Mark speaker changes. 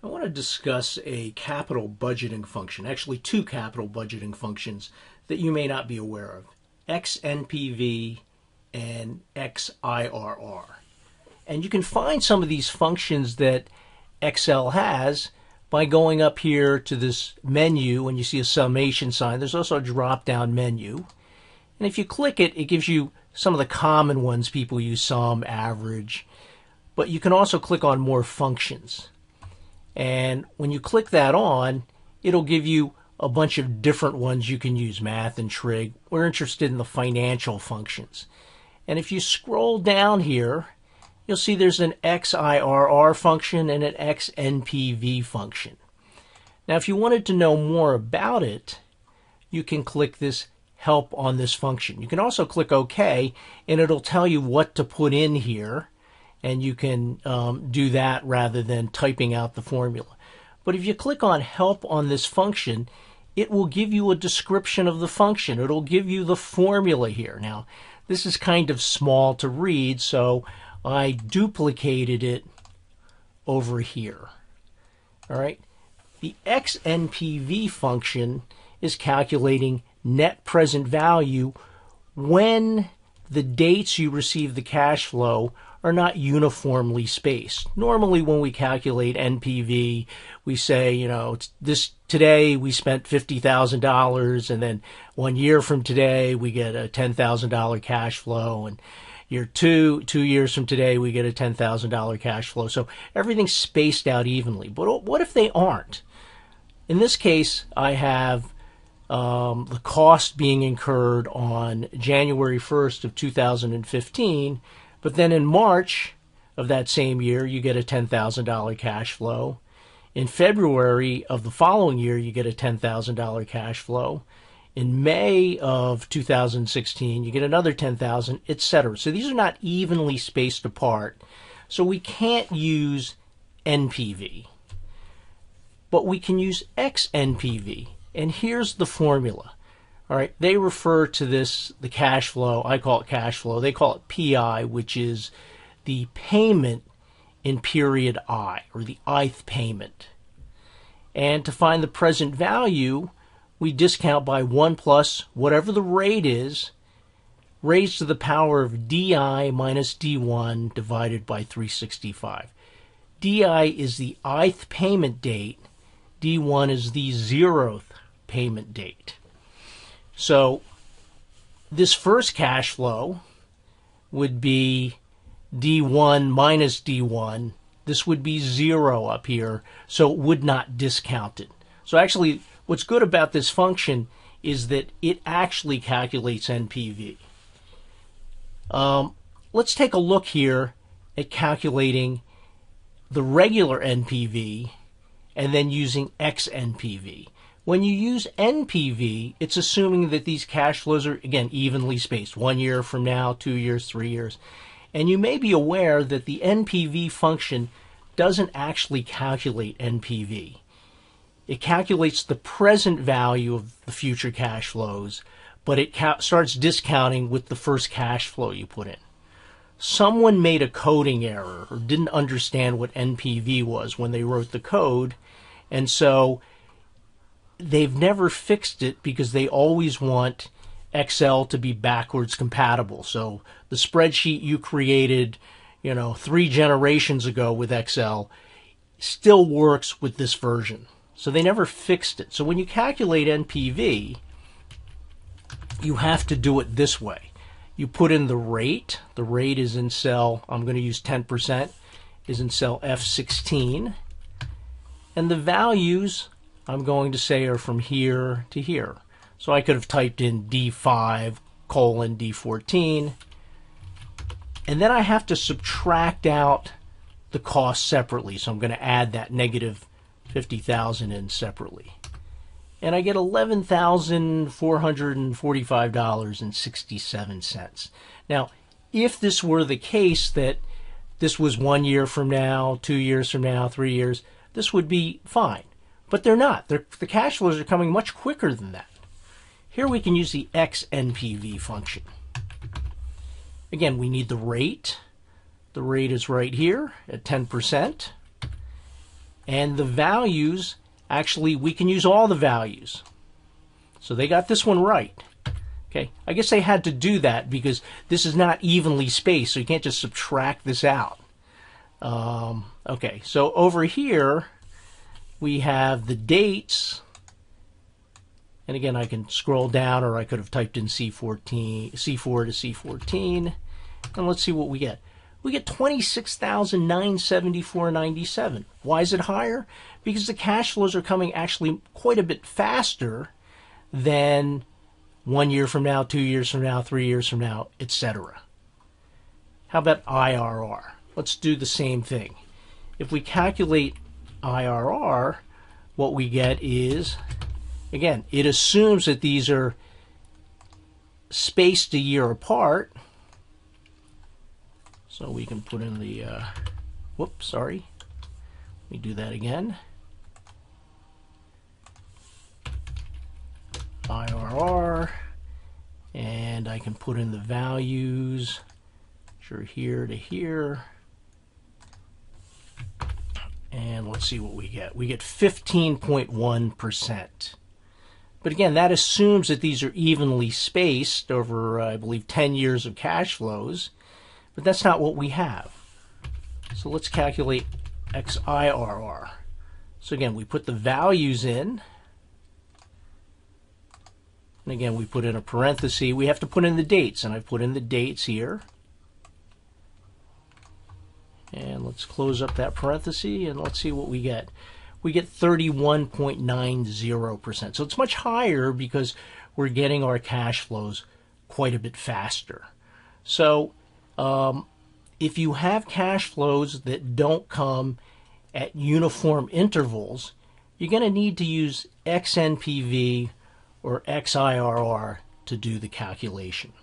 Speaker 1: I want to discuss a capital budgeting function, actually two capital budgeting functions that you may not be aware of, XNPV and XIRR. And you can find some of these functions that Excel has by going up here to this menu and you see a summation sign. There's also a drop-down menu. And if you click it, it gives you some of the common ones people use, sum, average. But you can also click on more functions. And when you click that on, it'll give you a bunch of different ones you can use, math and trig. We're interested in the financial functions. And if you scroll down here, you'll see there's an XIRR function and an XNPV function. Now, if you wanted to know more about it, you can click this help on this function. You can also click OK, and it'll tell you what to put in here. And you can do that rather than typing out the formula. But if you click on help on this function, it will give you a description of the function. It'll give you the formula here. Now, this is kind of small to read, so I duplicated it over here. All right. The XNPV function is calculating net present value when the dates you receive the cash flow are not uniformly spaced. Normally when we calculate NPV, we say, today we spent $50,000 and then 1 year from today we get a $10,000 cash flow, and year two years from today we get a $10,000 cash flow. So everything's spaced out evenly. But what if they aren't? In this case, I have the cost being incurred on January 1st of 2015, but then in March of that same year, you get a $10,000 cash flow. In February of the following year, you get a $10,000 cash flow. In May of 2016, you get another $10,000, etc. So these are not evenly spaced apart. So we can't use NPV. But we can use XNPV. And here's the formula. All right, they refer to this, the cash flow, I call it cash flow, they call it PI, which is the payment in period I, or the ith payment. And to find the present value, we discount by 1 plus whatever the rate is, raised to the power of DI minus D1 divided by 365. DI is the ith payment date, D1 is the 0th payment date. So this first cash flow would be D1 minus D1. This would be 0 up here, so it would not discount it. So actually, what's good about this function is that it actually calculates NPV. Let's take a look here at calculating the regular NPV and then using XNPV. When you use NPV, it's assuming that these cash flows are, again, evenly spaced. 1 year from now, 2 years, 3 years. And you may be aware that the NPV function doesn't actually calculate NPV. It calculates the present value of the future cash flows, but it starts discounting with the first cash flow you put in. Someone made a coding error or didn't understand what NPV was when they wrote the code, and so they've never fixed it because they always want Excel to be backwards compatible. So the spreadsheet you created, 3 generations ago with Excel still works with this version. So they never fixed it. So when you calculate NPV, you have to do it this way. You put in the rate. The rate is in cell, I'm going to use 10%, is in cell F16. And the values I'm going to say are from here to here. So I could have typed in D5 colon D14. And then I have to subtract out the cost separately. So I'm going to add that negative 50,000 in separately. And I get $11,445.67. Now, if this were the case that this was 1 year from now, 2 years from now, 3 years, this would be fine. But they're not. The cash flows are coming much quicker than that. Here we can use the XNPV function. Again, we need the rate. The rate is right here at 10%. And the values, actually, we can use all the values. So they got this one right. Okay, I guess they had to do that because this is not evenly spaced, so you can't just subtract this out. Okay, so over here we have the dates, and again I can scroll down, or I could have typed in C4 to C14, and let's see what we get. We get 26,974.97. Why is it higher? Because the cash flows are coming actually quite a bit faster than 1 year from now, 2 years from now, 3 years from now, etc. How about IRR? Let's do the same thing. If we calculate IRR, what we get is, again, it assumes that these are spaced a year apart. So we can put in the, whoops, sorry. Let me do that again. IRR, and I can put in the values, which are here to here, and let's see what we get. We get 15.1%. But again, that assumes that these are evenly spaced over, I believe, 10 years of cash flows, but that's not what we have. So let's calculate XIRR. So again, we put the values in, and again, we put in a parenthesis. We have to put in the dates, and I put in the dates here. And let's close up that parenthesis, and let's see what we get. We get 31.90%. So it's much higher because we're getting our cash flows quite a bit faster. So if you have cash flows that don't come at uniform intervals, you're going to need to use XNPV or XIRR to do the calculation.